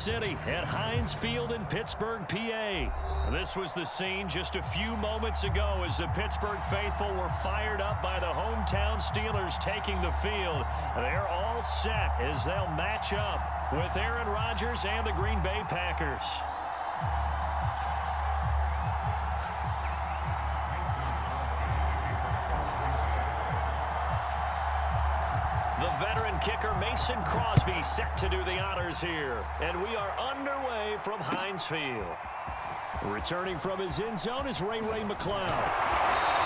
City at Heinz Field in Pittsburgh, PA. This was the scene just a few moments ago as the Pittsburgh faithful were fired up by the hometown Steelers taking the field. They're all set as they'll match up with Aaron Rodgers and the Green Bay Packers. The veteran kicker Mason Crosby set to do the honors here. And we are underway from Heinz Field. Returning from his end zone is Ray McCloud.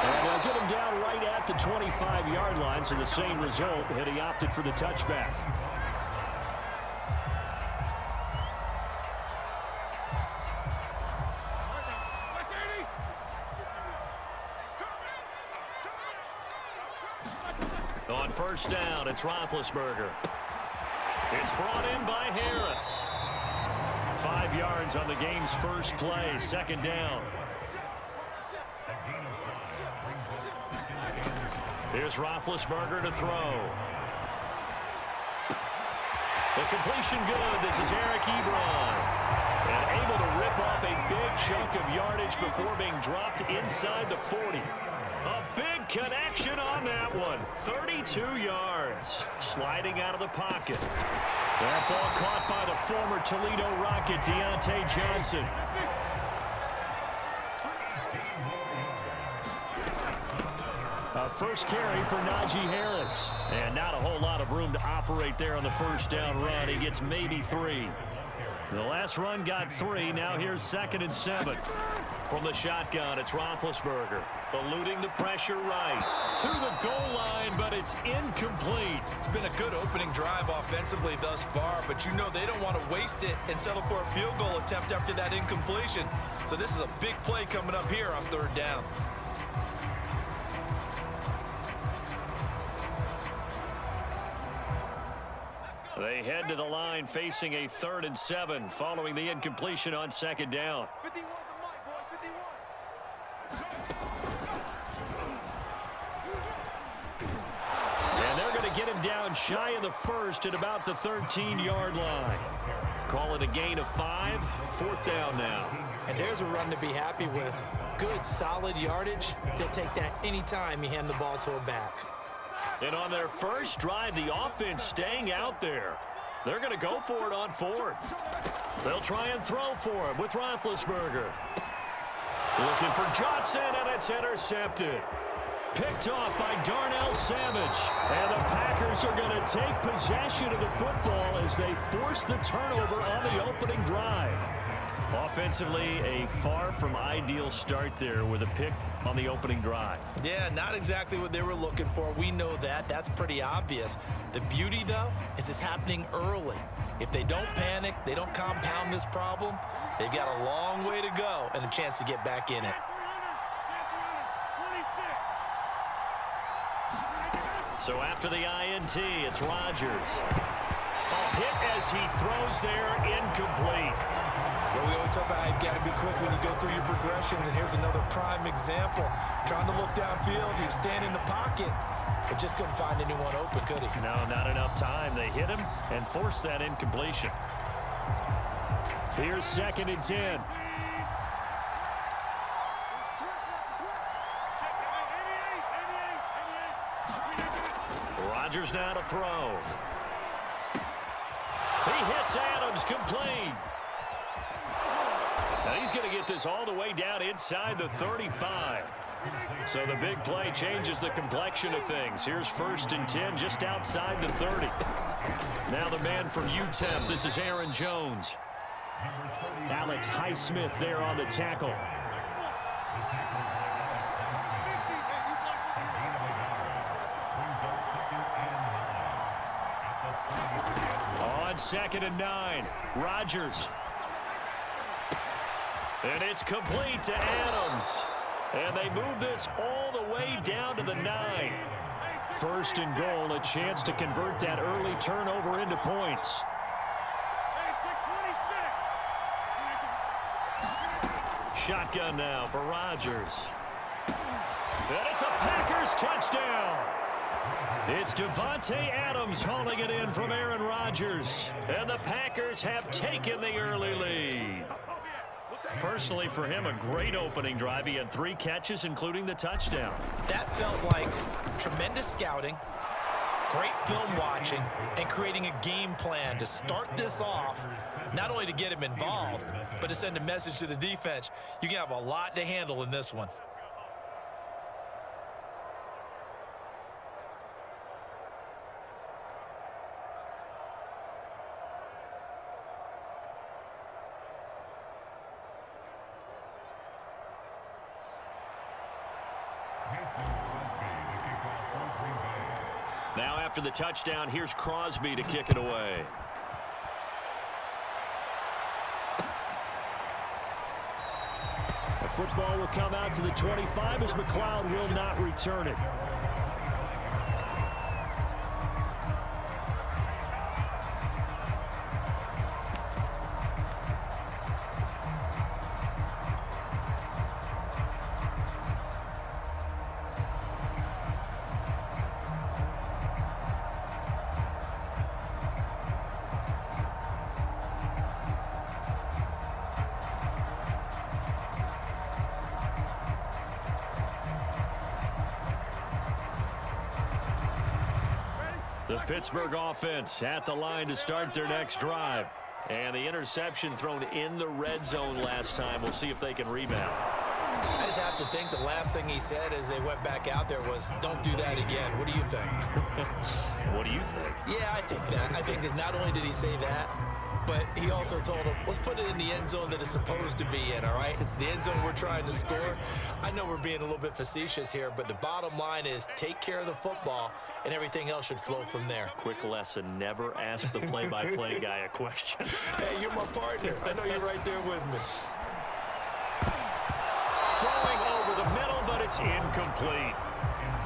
And they'll get him down right at the 25-yard line, so the same result, and he opted for the touchback. On first down, it's Roethlisberger. It's brought in by Harris. 5 yards on the game's first play, second down. Here's Roethlisberger to throw. The completion good. This is Eric Ebron. And able to rip off a big chunk of yardage before being dropped inside the 40. A big connection on that one. 32 yards. Sliding out of the pocket. That ball caught by the former Toledo Rocket, Deontay Johnson. First carry for Najee Harris. And not a whole lot of room to operate there on the first down run. He gets maybe 3. The last run got 3. Now here's 2nd and 7. From the shotgun, it's Roethlisberger. Eluding the pressure right. To the goal line, but it's incomplete. It's been a good opening drive offensively thus far, but you know they don't want to waste it and settle for a field goal attempt after that incompletion. So this is a big play coming up here on 3rd down. They head to the line facing a 3rd and 7 following the incompletion on 2nd down. And they're going to get him down shy of the 1st at about the 13-yard line. Call it a gain of 5, 4th down now. And there's a run to be happy with. Good, solid yardage. He'll take that anytime you hand the ball to a back. And on their first drive, the offense staying out there. They're going to go for it on 4th. They'll try and throw for him with Roethlisberger. Looking for Johnson, and it's intercepted. Picked off by Darnell Savage. And the Packers are going to take possession of the football as they force the turnover on the opening drive. Offensively, a far from ideal start there with a pick on the opening drive. Yeah, not exactly what they were looking for. We know that. That's pretty obvious. The beauty, though, is it's happening early. If they don't panic, they don't compound this problem, they've got a long way to go and a chance to get back in it. So after the INT, it's Rodgers. A hit as he throws there, incomplete. Yeah, we always talk about how you've got to be quick when you go through your progressions, and here's another prime example. Trying to look downfield, he was standing in the pocket, but just couldn't find anyone open, could he? No, not enough time. They hit him and forced that incompletion. Here's 2nd and 10. Rodgers now to throw. He hits Adams, complete. Now he's going to get this all the way down inside the 35. So the big play changes the complexion of things. Here's 1st and 10 just outside the 30. Now the man from UTEP, this is Aaron Jones. Alex Highsmith there on the tackle. On 2nd and 9, Rodgers. And it's complete to Adams. And they move this all the way down to the 9. 1st and goal, a chance to convert that early turnover into points. Shotgun now for Rodgers. And it's a Packers touchdown. It's Devontae Adams hauling it in from Aaron Rodgers. And the Packers have taken the early lead. Personally, for him, a great opening drive. He had 3 catches, including the touchdown. That felt like tremendous scouting, great film watching, and creating a game plan to start this off, not only to get him involved, but to send a message to the defense. You can have a lot to handle in this one. Now after the touchdown, here's Crosby to kick it away. The football will come out to the 25 as McLeod will not return it. The Pittsburgh offense at the line to start their next drive. And the interception thrown in the red zone last time. We'll see if they can rebound. I just have to think the last thing he said as they went back out there was, don't do that again. What do you think? What do you think? Yeah, I think that. I think that not only did he say that, but he also told him, let's put it in the end zone that it's supposed to be in, all right? The end zone we're trying to score. I know we're being a little bit facetious here, but the bottom line is take care of the football, and everything else should flow from there. Quick lesson, never ask the play-by-play guy a question. Hey, you're my partner. I know you're right there with me. Throwing over the middle, but it's incomplete.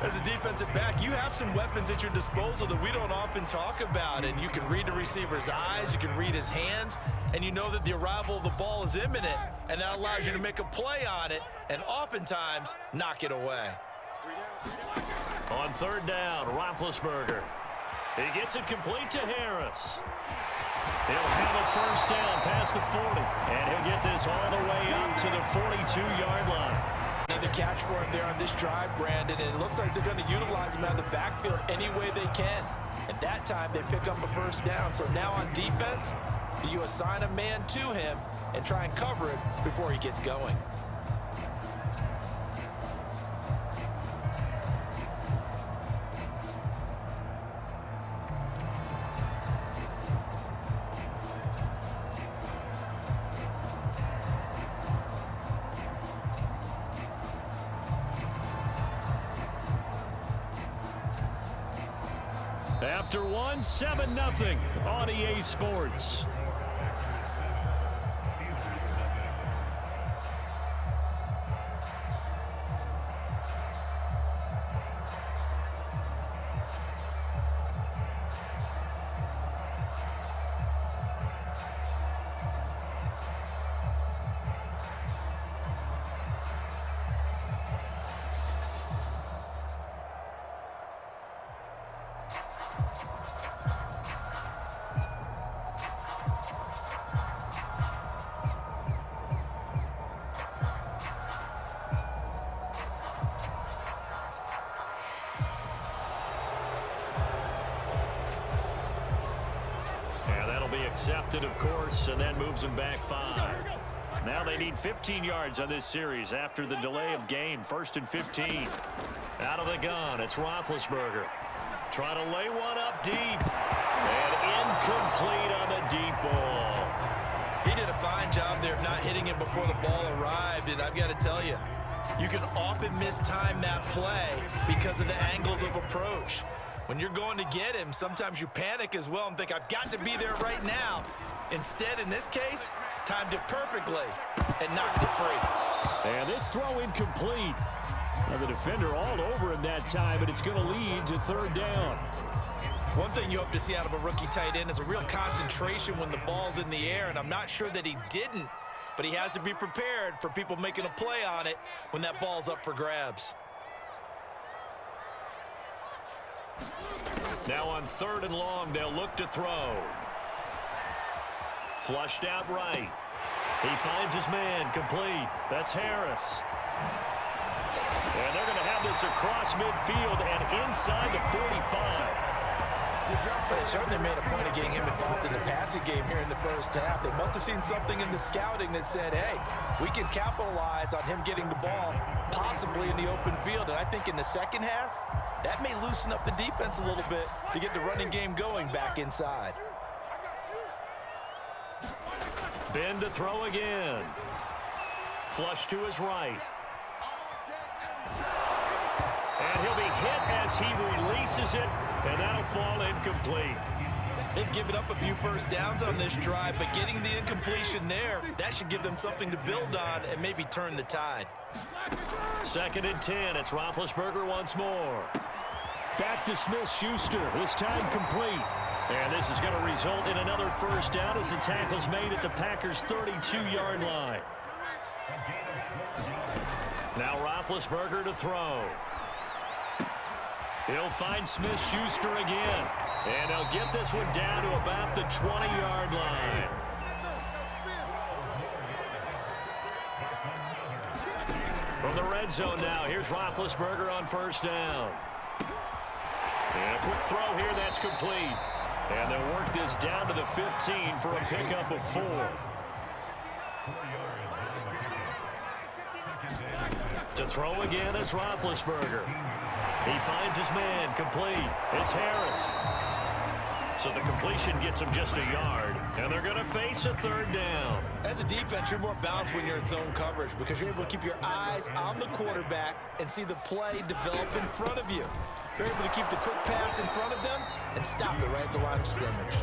As a defensive back, you have some weapons at your disposal that we don't often talk about, and you can read the receiver's eyes, you can read his hands, and you know that the arrival of the ball is imminent, and that allows you to make a play on it and oftentimes knock it away. On third down, Roethlisberger. He gets it complete to Harris. He'll have a first down past the 40, and he'll get this all the way up to the 42-yard line. Another catch for him there on this drive, Brandon, and it looks like they're going to utilize him out of the backfield any way they can. And that time they pick up a first down. So now on defense, do you assign a man to him and try and cover it before he gets going? After one, 7-0 on EA Sports. Accepted, of course, and that moves them back 5. Now they need 15 yards on this series after the delay of game. 1st and 15. Out of the gun, it's Roethlisberger. Trying to lay one up deep. And incomplete on the deep ball. He did a fine job there of not hitting him before the ball arrived, and I've got to tell you, you can often mistime that play because of the angles of approach. When you're going to get him, sometimes you panic as well and think, I've got to be there right now. Instead, in this case, timed it perfectly and knocked it free. And this throw incomplete. Now the defender all over him that time, and it's going to lead to 3rd down. One thing you hope to see out of a rookie tight end is a real concentration when the ball's in the air, and I'm not sure that he didn't, but he has to be prepared for people making a play on it when that ball's up for grabs. Now on 3rd and long, they'll look to throw. Flushed out right. He finds his man, complete. That's Harris. And they're going to have this across midfield and inside the 45. They certainly made a point of getting him involved in the passing game here in the first half. They must have seen something in the scouting that said, hey, we can capitalize on him getting the ball, possibly in the open field. And I think in the second half, that may loosen up the defense a little bit to get the running game going back inside. Ben to throw again. Flush to his right. And he'll be hit as he releases it, and that'll fall incomplete. They've given up a few first downs on this drive, but getting the incompletion there, that should give them something to build on and maybe turn the tide. 2nd and 10. It's Roethlisberger once more. Back to Smith-Schuster. This time complete. And this is going to result in another first down as the tackle's made at the Packers' 32-yard line. Now Roethlisberger to throw. He'll find Smith-Schuster again. And they'll get this one down to about the 20-yard line. From the red zone now, here's Roethlisberger on first down. And a quick throw here, that's complete. And they'll work this down to the 15 for a pickup of 4. To throw again is Roethlisberger. He finds his man, complete. It's Harris. So the completion gets him just a yard, and they're going to face a 3rd down. As a defense, you're more balanced when you're in zone coverage because you're able to keep your eyes on the quarterback and see the play develop in front of you. You're able to keep the quick pass in front of them and stop it right at the line of scrimmage.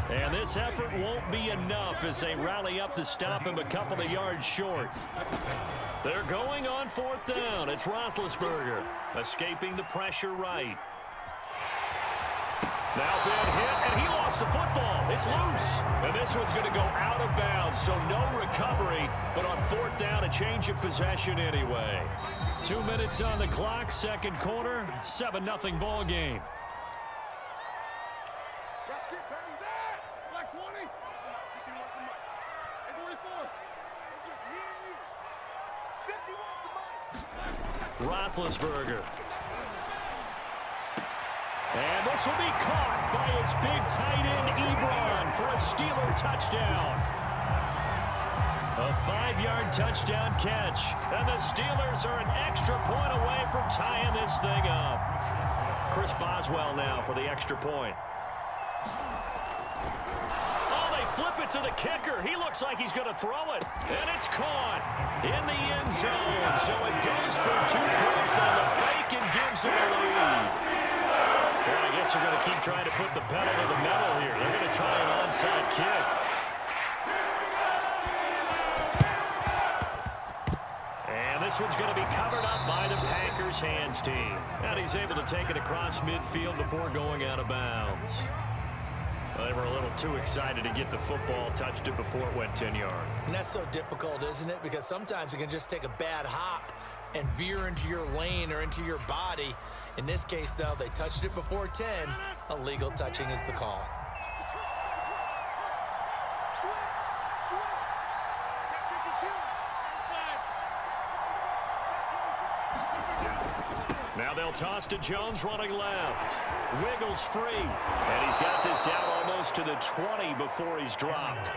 And this effort won't be enough as they rally up to stop him a couple of yards short. They're going on 4th down. It's Roethlisberger escaping the pressure right. Now Ben hit, and he lost the football. It's loose. And this one's going to go out of bounds, so no recovery. But on 4th down, a change of possession anyway. 2 minutes on the clock, 2nd quarter, 7-0 ball game. Roethlisberger. And this will be caught by his big tight end, Ebron, for a Steeler touchdown. A 5-yard touchdown catch. And the Steelers are an extra point away from tying this thing up. Chris Boswell now for the extra point. Oh, they flip it to the kicker. He looks like he's going to throw it. And it's caught in the end zone. So it goes for 2 points on the fake and gives them a lead. Well, I guess they're going to keep trying to put the pedal to the metal here. They're going to try an onside kick. And this one's going to be covered up by the Packers hands team. And he's able to take it across midfield before going out of bounds. Well, they were a little too excited to get the football, touched it before it went 10 yards. And that's so difficult, isn't it? Because sometimes it can just take a bad hop and veer into your lane or into your body. In this case, though, they touched it before 10. Illegal touching is the call. Now they'll toss to Jones running left. Wiggles free. And he's got this down almost to the 20 before he's dropped.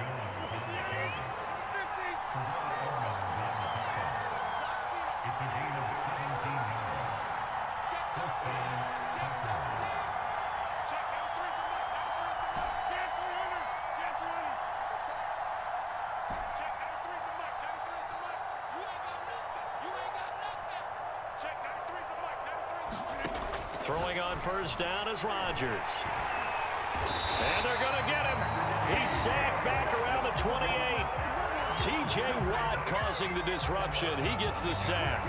Throwing on first down is Rodgers. And they're going to get him. He's sacked back around the 28. T.J. Watt causing the disruption. He gets the sack.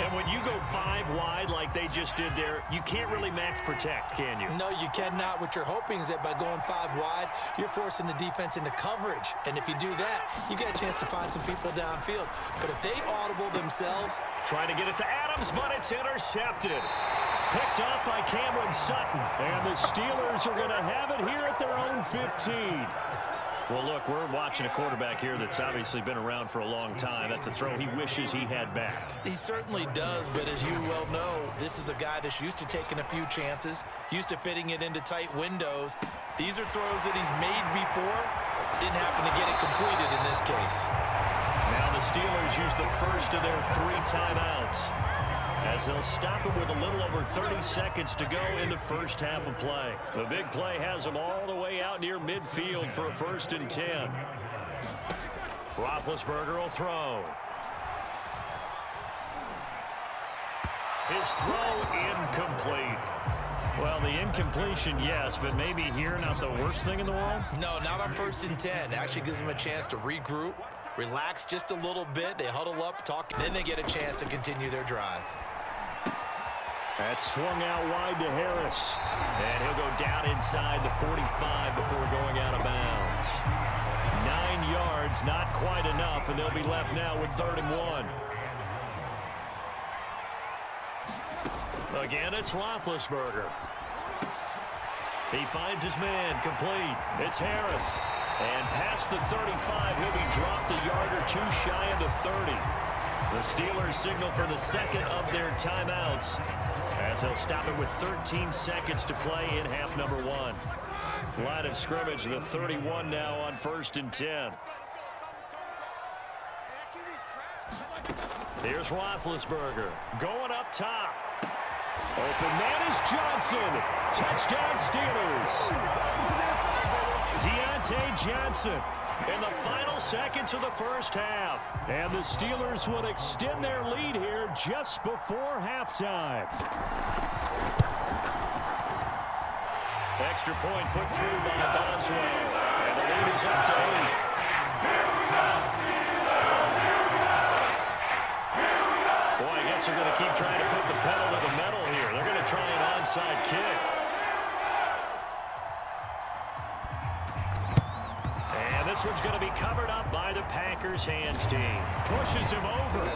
And when you go 5 wide like they just did there, you can't really max protect, can you? No, you cannot. What you're hoping is that by going 5 wide, you're forcing the defense into coverage. And if you do that, you get a chance to find some people downfield. But if they audible themselves... Trying to get it to Adams, but it's intercepted. Picked off by Cameron Sutton. And the Steelers are going to have it here at their own 15. Well, look, we're watching a quarterback here that's obviously been around for a long time. That's a throw he wishes he had back. He certainly does, but as you well know, this is a guy that's used to taking a few chances, used to fitting it into tight windows. These are throws that he's made before. Didn't happen to get it completed in this case. Now the Steelers use the first of their 3 timeouts, as they'll stop it with a little over 30 seconds to go in the first half of play. The big play has them all the way out near midfield for a 1st and 10. Roethlisberger will throw. His throw incomplete. Well, the incompletion, yes, but maybe here not the worst thing in the world? No, not on 1st and 10. Actually gives them a chance to regroup, relax just a little bit. They huddle up, talk, then they get a chance to continue their drive. That's swung out wide to Harris. And he'll go down inside the 45 before going out of bounds. 9 yards, not quite enough, and they'll be left now with 3rd and 1. Again, it's Roethlisberger. He finds his man, complete. It's Harris. And past the 35, he'll be dropped a yard or 2 shy of the 30. The Steelers signal for the second of their timeouts, as they'll stop it with 13 seconds to play in half number 1. Line of scrimmage, the 31 now on 1st and 10. Here's Roethlisberger going up top. Open man is Johnson. Touchdown Steelers. Deontay Johnson in the final seconds of the first half. And the Steelers would extend their lead here just before halftime. Extra point put through by Boswell. And the lead is up to 8. Boy, I guess they're going to keep trying to put the pedal to the metal here. They're going to try an onside kick. And this one's going to be covered up by the Packers hands team. Pushes him over.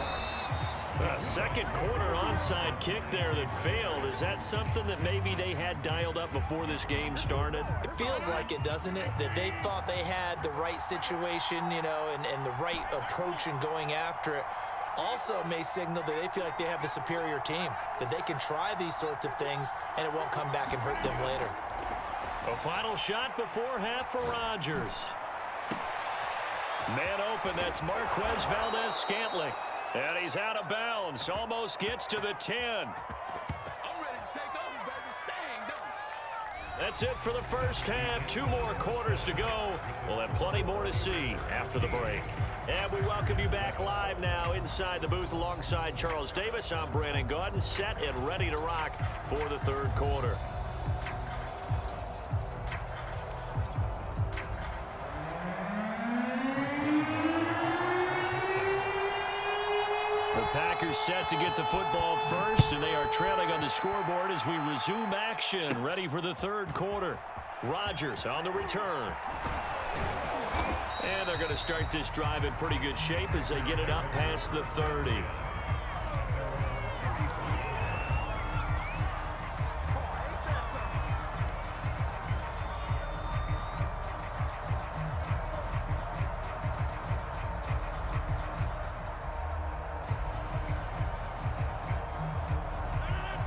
A second quarter onside kick there that failed. Is that something that maybe they had dialed up before this game started? It feels like it, doesn't it? That they thought they had the right situation, you know, and the right approach in going after it. Also may signal that they feel like they have the superior team, that they can try these sorts of things and it won't come back and hurt them later. A final shot before half for Rodgers. Man open, that's Marquez Valdez-Scantling. And he's out of bounds, almost gets to the 10. That's it for the first half. 2 more quarters to go. We'll have plenty more to see after the break. And we welcome you back live now inside the booth alongside Charles Davis. I'm Brandon Gaudin, set and ready to rock for the 3rd quarter. The Packers set to get the football first, and they are trailing on the scoreboard as we resume action, ready for the 3rd quarter. Rodgers on the return. And they're going to start this drive in pretty good shape as they get it up past the 30.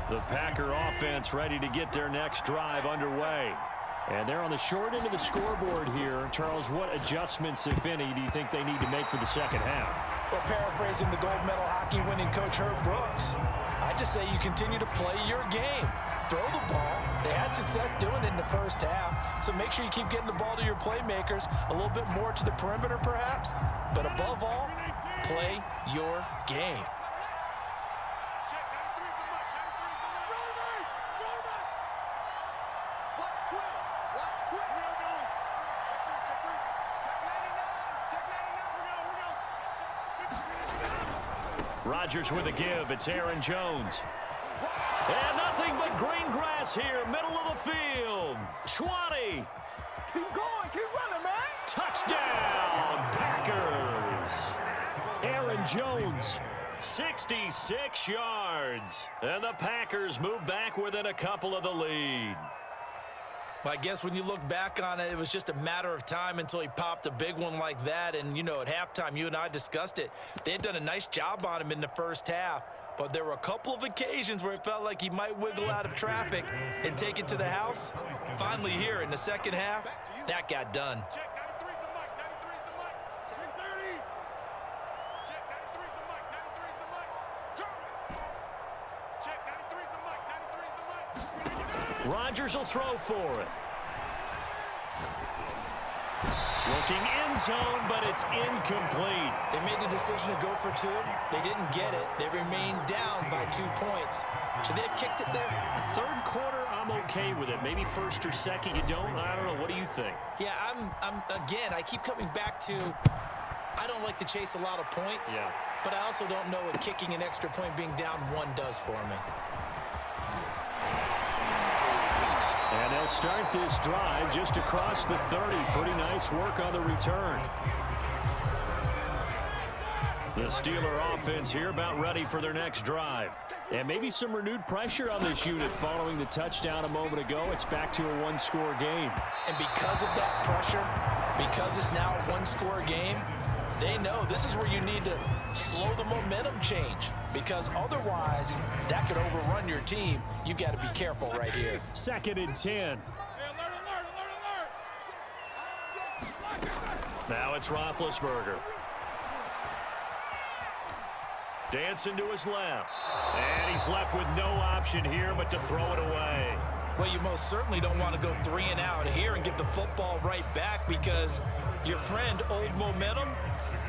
The Packer offense ready to get their next drive underway. And they're on the short end of the scoreboard here. Charles, what adjustments, if any, do you think they need to make for the second half? Well, paraphrasing the gold medal hockey winning coach Herb Brooks, I just say you continue to play your game. Throw the ball. They had success doing it in the first half, so make sure you keep getting the ball to your playmakers, a little bit more to the perimeter perhaps, but above all, play your game. Rodgers with a give. It's Aaron Jones. And nothing but green grass here, middle of the field. Schwante. Keep going, keep running, man. Touchdown, Packers. Aaron Jones 66 yards. And the Packers move back within a couple of the lead. Well, I guess when you look back on it, it was just a matter of time until he popped a big one like that. And, you know, at halftime, you and I discussed it. They had done a nice job on him in the first half. But there were a couple of occasions where it felt like he might wiggle out of traffic and take it to the house. Finally here in the second half, that got done. Rodgers will throw for it. Looking end zone, but it's incomplete. They made the decision to go for two. They didn't get it. They remained down by 2 points. Should they have kicked it there? Third quarter, I'm okay with it. Maybe first or second, you don't. I don't know. What do you think? Yeah, again, I keep coming back to, I don't like to chase a lot of points. Yeah. But I also don't know what kicking an extra point being down 1 does for me. And they'll start this drive just across the 30. Pretty nice work on the return. The Steeler offense here about ready for their next drive. And maybe some renewed pressure on this unit following the touchdown a moment ago. It's back to a one-score game. And because of that pressure, because it's now a one-score game, they know this is where you need to slow the momentum change, because otherwise that could overrun your team. You've got to be careful right here. 2nd and 10. Now it's Roethlisberger. Dancing to his left. And he's left with no option here but to throw it away. Well, you most certainly don't want to go 3 and out here and give the football right back, because your friend, Old Momentum,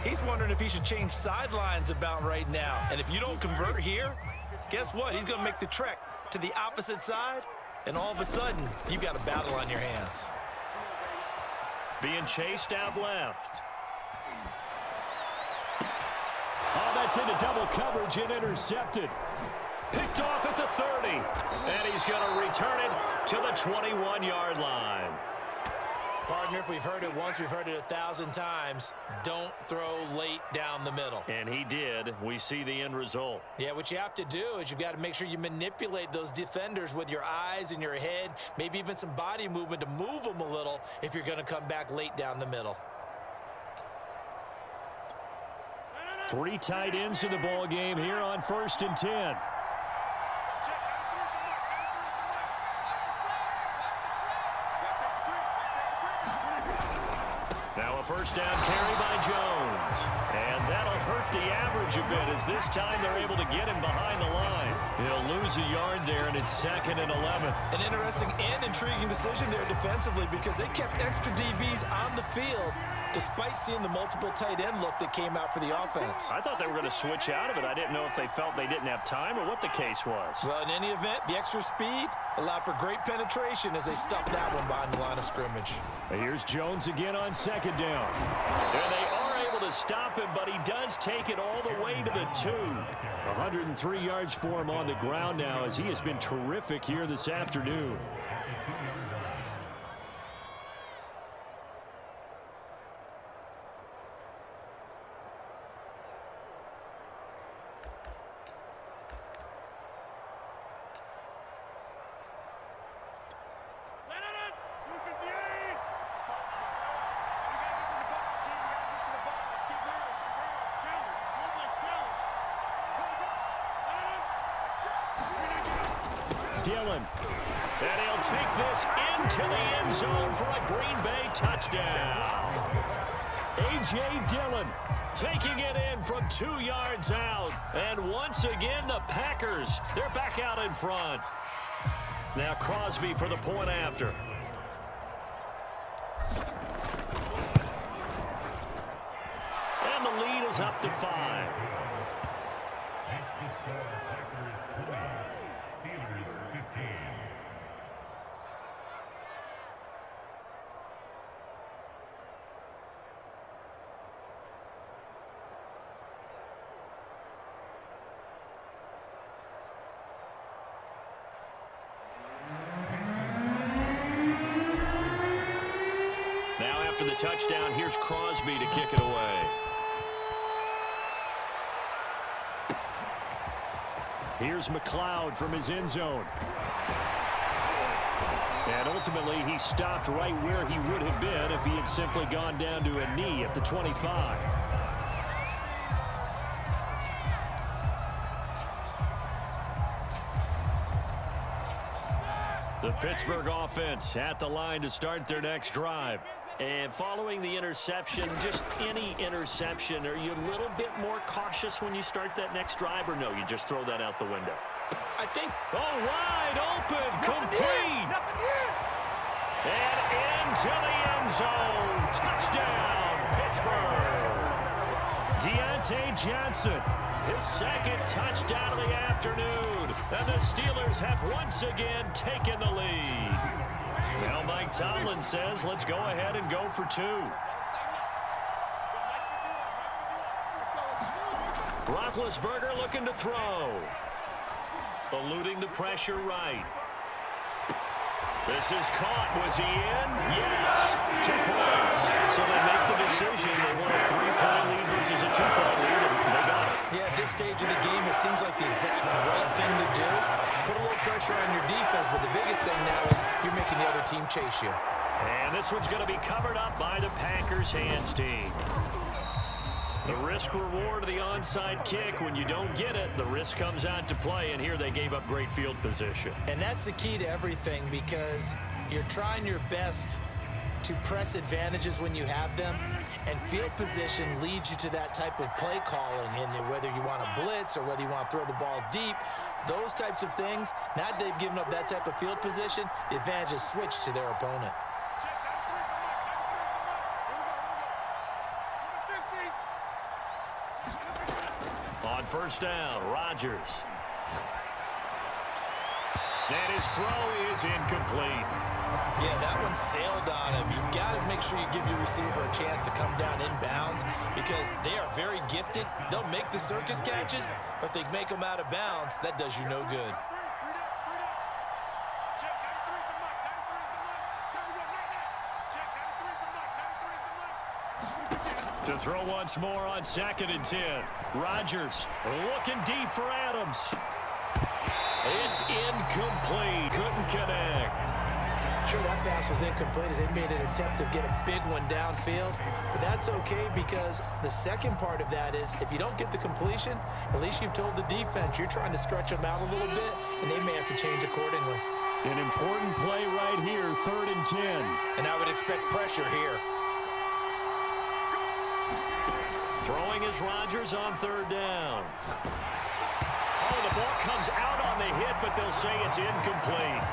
he's wondering if he should change sidelines about right now. And if you don't convert here, guess what? He's going to make the trek to the opposite side, and all of a sudden, you've got a battle on your hands. Being chased out left. Oh, that's into double coverage and intercepted. Picked off at the 30. And he's going to return it to the 21-yard line. Partner, if we've heard it once, we've heard it 1,000 times. Don't throw late down the middle. And he did. We see the end result. Yeah, what you have to do is you've got to make sure you manipulate those defenders with your eyes and your head, maybe even some body movement to move them a little if you're going to come back late down the middle. 3 tight ends in the ball game here on 1st and 10. Now a first down carry by Jones. And that'll hurt the average a bit, as this time they're able to get him behind the line. He'll lose a yard there, and it's 2nd and 11. An interesting and intriguing decision there defensively, because they kept extra DBs on the field despite seeing the multiple tight end look that came out for the offense. I thought they were going to switch out of it. I didn't know if they felt they didn't have time or what the case was. Well, in any event, the extra speed allowed for great penetration as they stuffed that one behind the line of scrimmage. And here's Jones again on 2nd down. And they are able to stop him, but he does take it all the way to the 2. 103 yards for him on the ground now, as he has been terrific here this afternoon. Dillon. And he'll take this into the end zone for a Green Bay touchdown. A.J. Dillon taking it in from 2 yards out. And once again, the Packers, they're back out in front. Now Crosby for the point after. And the lead is up to 5. After the touchdown, here's Crosby to kick it away. Here's McLeod from his end zone. And ultimately, he stopped right where he would have been if he had simply gone down to a knee at the 25. The Pittsburgh offense at the line to start their next drive. And following the interception, just any interception, are you a little bit more cautious when you start that next drive, or no, you just throw that out the window? I think... Oh, wide open, complete. And into the end zone. Touchdown, Pittsburgh. Deontay Johnson, his second touchdown of the afternoon. And the Steelers have once again taken the lead. Now Mike Tomlin says, let's go ahead and go for 2. Roethlisberger looking to throw. Eluding the pressure right. This is caught. Was he in? Yes. 2 points. So they make the decision. They want a 3-point lead versus a 2-point lead, and they got it. Yeah, at this stage of the game, it seems like the exact right thing to do. Put a little pressure on your defense, but the biggest thing now is you're making the other team chase you. And this one's going to be covered up by the Packers hands team. The risk-reward of the onside kick, when you don't get it, the risk comes out to play, and here they gave up great field position. And that's the key to everything, because you're trying your best to press advantages when you have them, and field position leads you to that type of play calling, and whether you want to blitz or whether you want to throw the ball deep, those types of things, now that they've given up that type of field position, the advantage is switched to their opponent. On first down, Rodgers. And his throw is incomplete. Yeah, that one sailed on him. You've got to make sure you give your receiver a chance to come down inbounds, because they are very gifted. They'll make the circus catches, but they make them out of bounds. That does you no good. To throw once more on 2nd and 10. Rodgers looking deep for Adams. It's incomplete. Couldn't connect. Sure, that pass was incomplete as they made an attempt to get a big one downfield. But that's okay, because the second part of that is if you don't get the completion, at least you've told the defense you're trying to stretch them out a little bit, and they may have to change accordingly. An important play right here, 3rd and 10. And I would expect pressure here. Throwing is Rodgers on 3rd down. Oh, the ball comes out on the hit, but they'll say it's incomplete.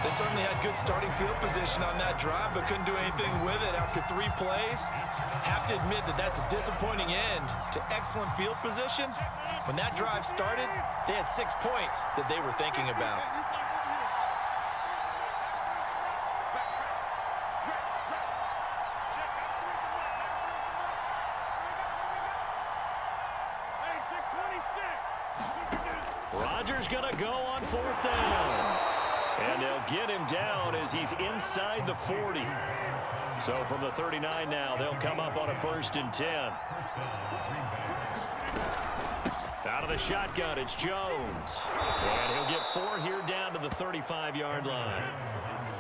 They certainly had good starting field position on that drive, but couldn't do anything with it after 3 plays. Have to admit that that's a disappointing end to excellent field position. When that drive started, they had 6 points that they were thinking about. Rodgers gonna go on 4th down. And they'll get him down as he's inside the 40. So from the 39 now, they'll come up on a 1st and 10. Out of the shotgun, it's Jones. And he'll get 4 here down to the 35-yard line.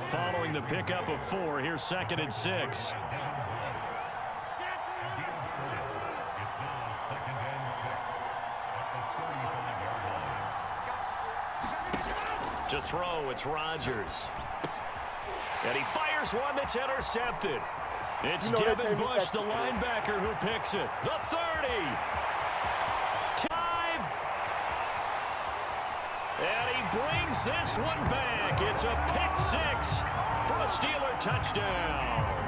Following the pickup of 4, here's 2nd and 6. To throw, it's Rodgers. And he fires one that's intercepted. It's Devin Bush, the linebacker, who picks it. The 30. Time. And he brings this one back. It's a pick 6 for a Steeler touchdown.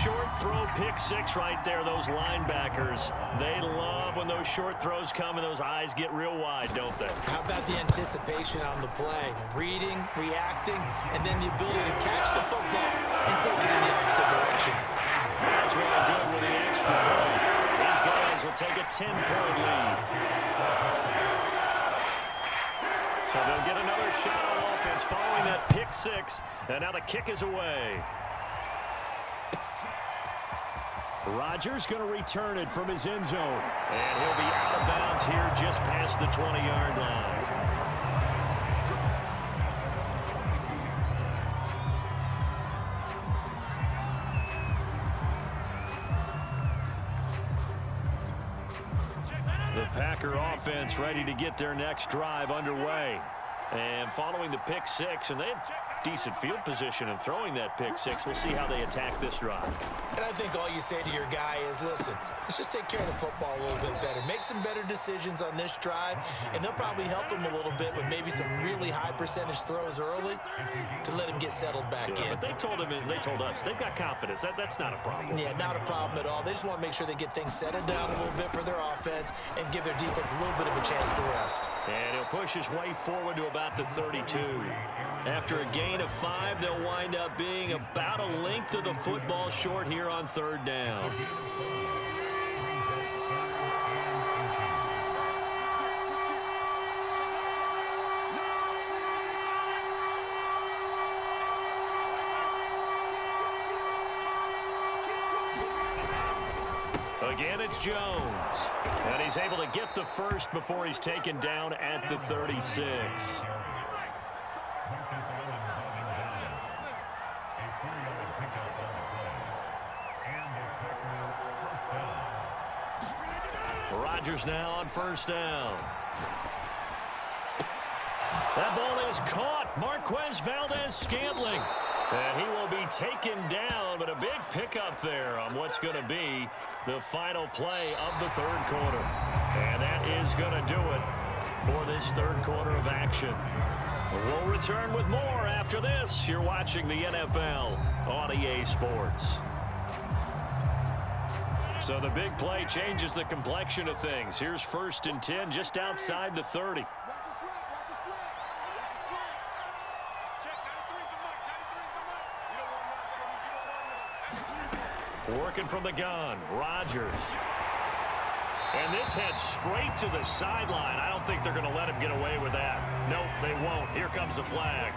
Short throw, pick 6 right there. Those linebackers, they love when those short throws come and those eyes get real wide, don't they? How about the anticipation on the play? Reading, reacting, and then the ability to catch the football and take it in the opposite direction. That's really good with the extra point. These guys will take a 10-point lead. So they'll get another shot on offense following that pick 6, and now the kick is away. Rodgers going to return it from his end zone. And he'll be out of bounds here just past the 20-yard line. The Packer offense ready to get their next drive underway. And following the pick six, and they had decent field position in throwing that pick six. We'll see how they attack this drive. And I think all you say to your guy is, listen, let's just take care of the football a little bit better. Make some better decisions on this drive, and they'll probably help him a little bit with maybe some really high percentage throws early to let him get settled back in. But they told him, and they told us, they've got confidence. That's not a problem. Yeah, not a problem at all. They just want to make sure they get things settled down a little bit for their offense and give their defense a little bit of a chance to rest. And he'll push his way forward to about the 32. After a gain of 5, they'll wind up being about a length of the football short here on third down. Again, it's Jones. And he's able to get the first before he's taken down at the 36. Rodgers now on first down. That ball is caught. Marquez Valdez-Scantling. And he will be taken down, but a big pickup there on what's going to be the final play of the third quarter. And that is going to do it for this third quarter of action. We'll return with more after this. You're watching the NFL on EA Sports. So the big play changes the complexion of things. Here's 1st and 10 just outside the 30. Working from the gun, Rodgers. And this heads straight to the sideline. I don't think they're going to let him get away with that. Nope, they won't. Here comes the flag.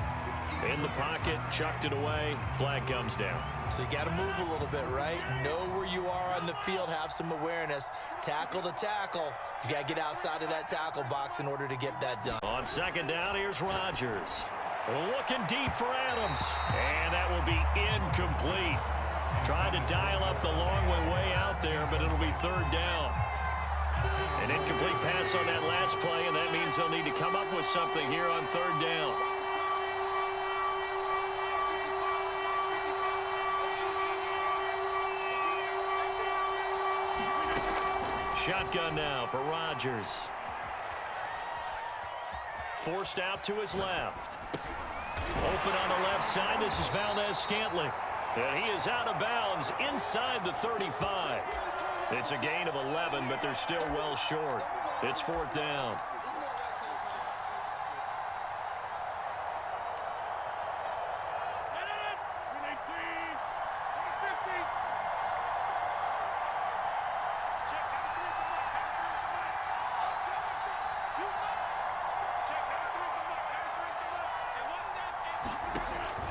In the pocket, chucked it away. Flag comes down. So you got to move a little bit, right? Know where you are on the field. Have some awareness. Tackle to tackle. You got to get outside of that tackle box in order to get that done. On second down, here's Rodgers. Looking deep for Adams. And that will be incomplete. Trying to dial up the long way out there, but it'll be third down. An incomplete pass on that last play, and that means they'll need to come up with something here on third down. Shotgun now for Rodgers. Forced out to his left. Open on the left side. This is Valdez-Scantling. And he is out of bounds inside the 35. It's a gain of 11, but they're still well short. It's fourth down.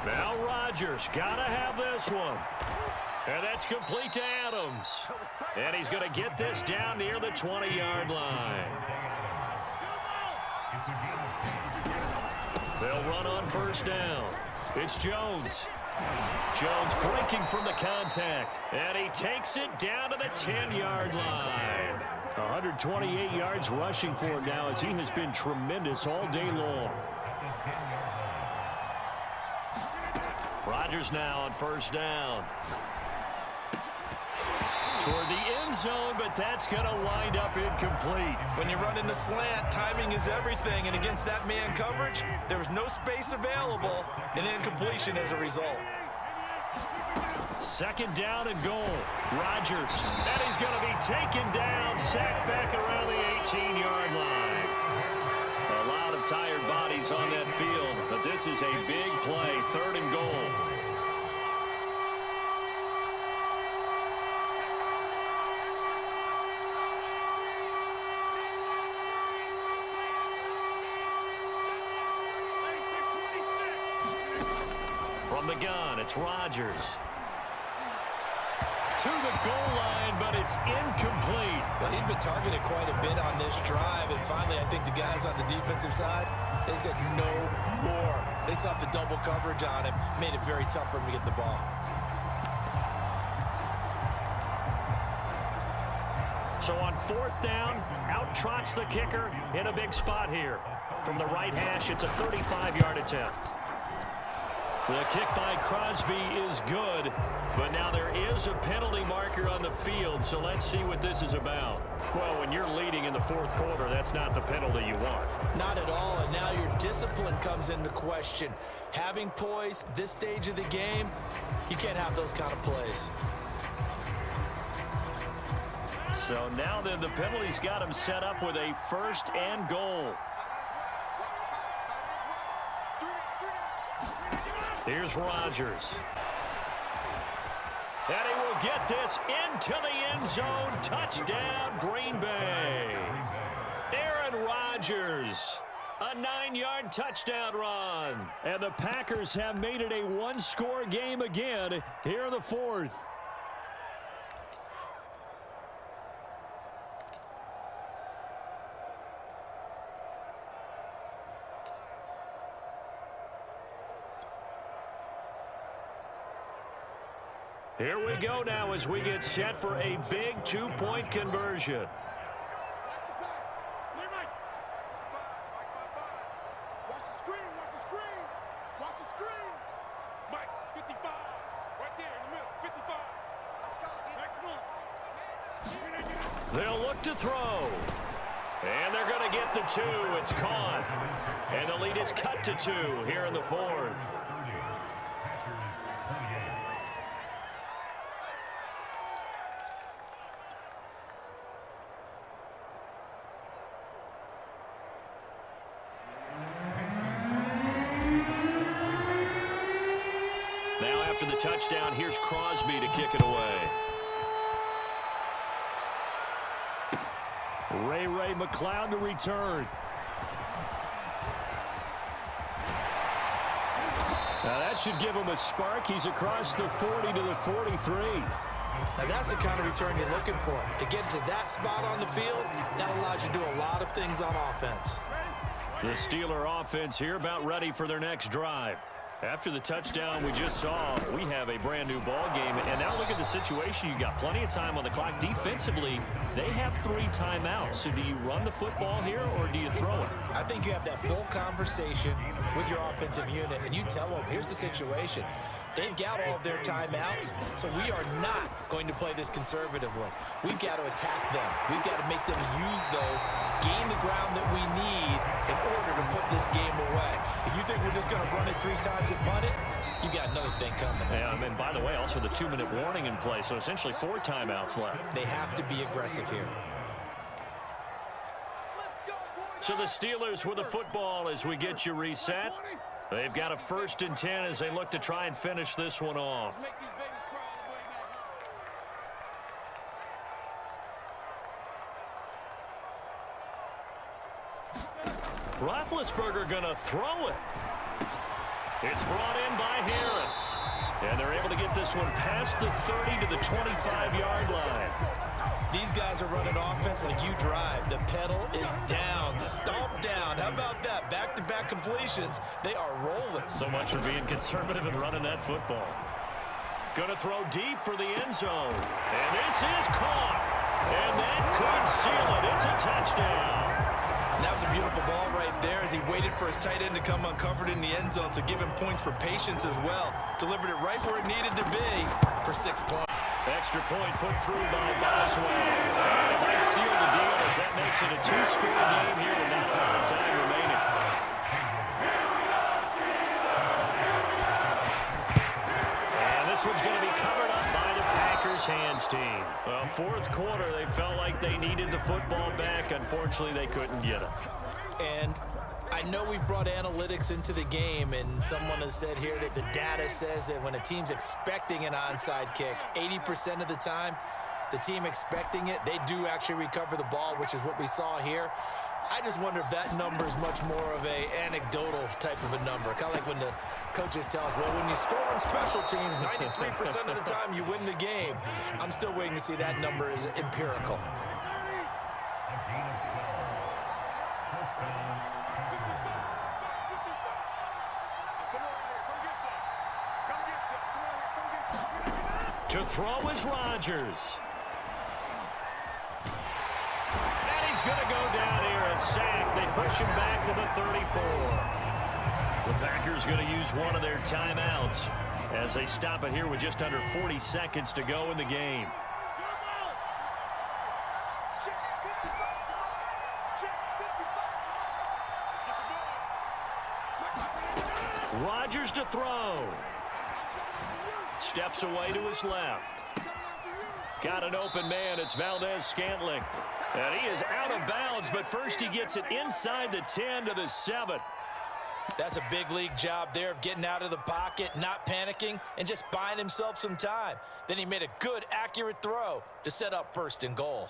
Now Rodgers got to have this one. And that's complete to Adams. And he's going to get this down near the 20-yard line. They'll run on first down. It's Jones. Jones breaking from the contact. And he takes it down to the 10-yard line. 128 yards rushing for him now as he has been tremendous all day long. Rodgers now on first down. Toward the end zone, but that's going to wind up incomplete. When you run in the slant, timing is everything, and against that man coverage, there was no space available, and incompletion as a result. Second down and goal. Rodgers, and he's going to be taken down, sacked back around the 18-yard line. A lot of tired bodies on that field, but this is a big play, third and goal. From the gun, it's Rodgers. to the goal line, but it's incomplete. Well, he'd been targeted quite a bit on this drive, and finally I think the guys on the defensive side, they said no more. They saw the double coverage on him, made it very tough for him to get the ball. So on 4th down, out trots the kicker in a big spot here. From the right hash, it's a 35-yard attempt. The kick by Crosby is good, but now there is a penalty marker on the field, so let's see what this is about. Well, when you're leading in the 4th quarter, that's not the penalty you want. Not at all, and now your discipline comes into question. Having poise this stage of the game, you can't have those kind of plays. So now then, the penalty's got him set up with a 1st and goal. Here's Rodgers. And he will get this into the end zone. Touchdown, Green Bay. Aaron Rodgers. A 9-yard touchdown run. And the Packers have made it a one-score game again here in the 4th. Here we go now as we get set for a big 2-point conversion. Watch the screen, watch the screen, watch the screen. Mike, 55, right there in the middle, 55. Let's go. They'll look to throw. And they're going to get the 2. It's caught. And the lead is cut to 2 here in the 4th. Now after the touchdown, here's Crosby to kick it away. Ray McCloud to return. Now that should give him a spark. He's across the 40 to the 43. Now that's the kind of return you're looking for. To get to that spot on the field, that allows you to do a lot of things on offense. The Steeler offense here about ready for their next drive. After the touchdown we just saw, we have a brand new ball game. And now look at the situation. You got plenty of time on the clock. Defensively, they have 3 timeouts. So do you run the football here or do you throw it? I think you have that full conversation with your offensive unit, and you tell them, here's the situation. They've got all of their timeouts, so we are not going to play this conservatively. We've got to attack them. We've got to make them use those, gain the ground that we need in order to put this game away. If you think we're just going to run it 3 times and punt it, you got another thing coming. Yeah, and by the way, also the 2-minute warning in play, so essentially 4 timeouts left. They have to be aggressive here. So the Steelers with the football as we get you reset. They've got a 1st and 10 as they look to try and finish this one off. Roethlisberger gonna throw it. It's brought in by Harris. And they're able to get this one past the 30 to the 25-yard line. These guys are running offense like you drive. The pedal is down, stomp down. How about that? Back-to-back completions. They are rolling. So much for being conservative and running that football. Going to throw deep for the end zone. And this is caught. And that could seal it. It's a touchdown. And that was a beautiful ball right there as he waited for his tight end to come uncovered in the end zone, so give him points for patience as well. Delivered it right where it needed to be for 6 points. Extra point put through by Boswell. And it might seal the deal as that makes it a 2-score game here with not a lot of time remaining. And this one's going to be covered up by the Packers hands team. Well, 4th quarter, they felt like they needed the football back. Unfortunately, they couldn't get it. And I know we brought analytics into the game, and someone has said here that the data says that when a team's expecting an onside kick, 80% of the time, the team expecting it, they do actually recover the ball, which is what we saw here. I just wonder if that number is much more of a anecdotal type of a number. Kind of like when the coaches tell us, well, when you score on special teams, 93% of the time you win the game. I'm still waiting to see that number is empirical. To throw is Rodgers. And he's going to go down here, a sack. They push him back to the 34. The Packers going to use one of their timeouts as they stop it here with just under 40 seconds to go in the game. Rodgers to throw. Steps away to his left. Got an open man. It's Valdez-Scantling. And he is out of bounds, but first he gets it inside the 10 to the 7. That's a big league job there of getting out of the pocket, not panicking, and just buying himself some time. Then he made a good, accurate throw to set up 1st and goal.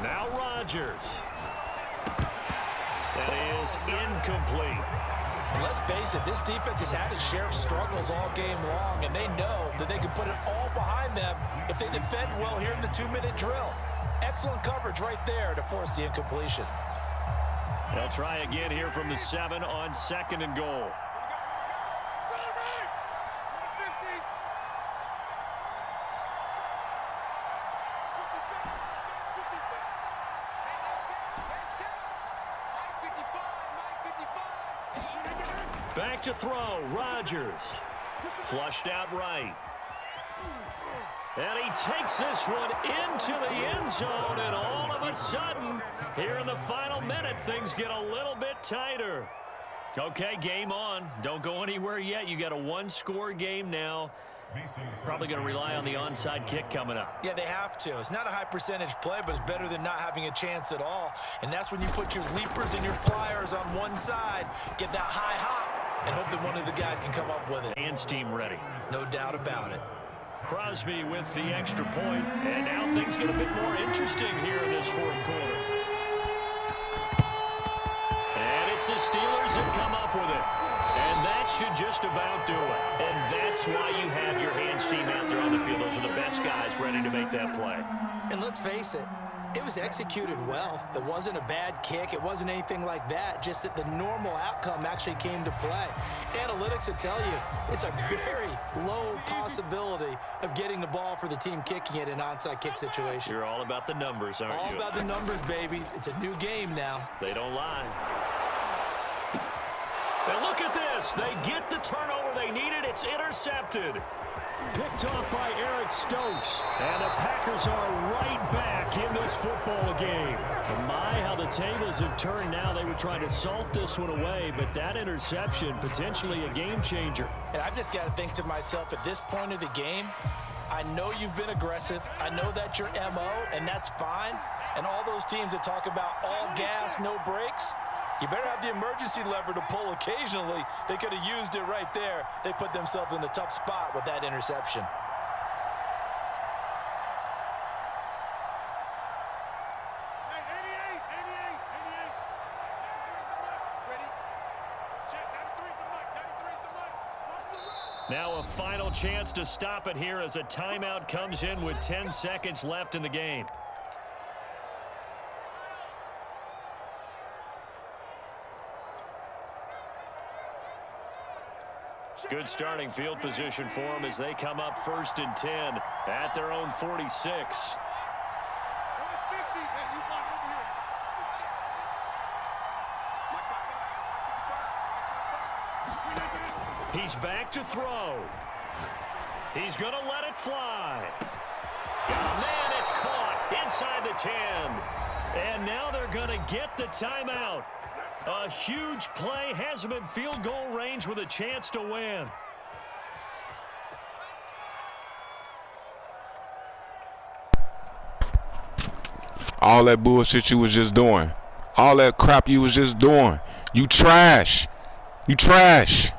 Now Rodgers. That is incomplete. And let's face it, this defense has had its share of struggles all game long, and they know that they can put it all behind them if they defend well here in the 2-minute drill. Excellent coverage right there to force the incompletion. They'll try again here from the 7 on 2nd and goal. Back to throw, Rodgers. Flushed out right. And he takes this one into the end zone, and all of a sudden, here in the final minute, things get a little bit tighter. Okay, game on. Don't go anywhere yet. You got a 1-score game now. Probably going to rely on the onside kick coming up. Yeah, they have to. It's not a high percentage play, but it's better than not having a chance at all. And that's when you put your leapers and your flyers on one side, get that high hop, and hope that one of the guys can come up with it. Hands team ready. No doubt about it. Crosby with the extra point, and now things get a bit more interesting here in this 4th quarter. And it's the Steelers that come up with it. And that should just about do it. And that's why you have your hands team out there on the field. Those are the best guys ready to make that play. And let's face it, it was executed well. It wasn't a bad kick. It wasn't anything like that. Just that the normal outcome actually came to play. Analytics will tell you it's a very low possibility of getting the ball for the team kicking it in an onside kick situation. You're all about the numbers, aren't you? All about the numbers, baby. It's a new game now. They don't lie. And look at this. They get the turnover they needed. It's intercepted. Picked off by Eric Stokes. And the Packers are right back in this football game. And my, how the tables have turned now. They were trying to salt this one away, but that interception, potentially a game changer. And I've just got to think to myself, at this point of the game, I know you've been aggressive. I know that's your MO, and that's fine. And all those teams that talk about all gas, no brakes, you better have the emergency lever to pull occasionally. They could have used it right there. They put themselves in a tough spot with that interception. Now a final chance to stop it here as a timeout comes in with 10 seconds left in the game. Good starting field position for them as they come up 1st and 10 at their own 46. He's back to throw. He's going to let it fly. Oh, man, it's caught inside the 10. And now they're going to get the timeout. A huge play has him in field goal range with a chance to win. All that bullshit you was just doing. All that crap you was just doing. You trash. You trash.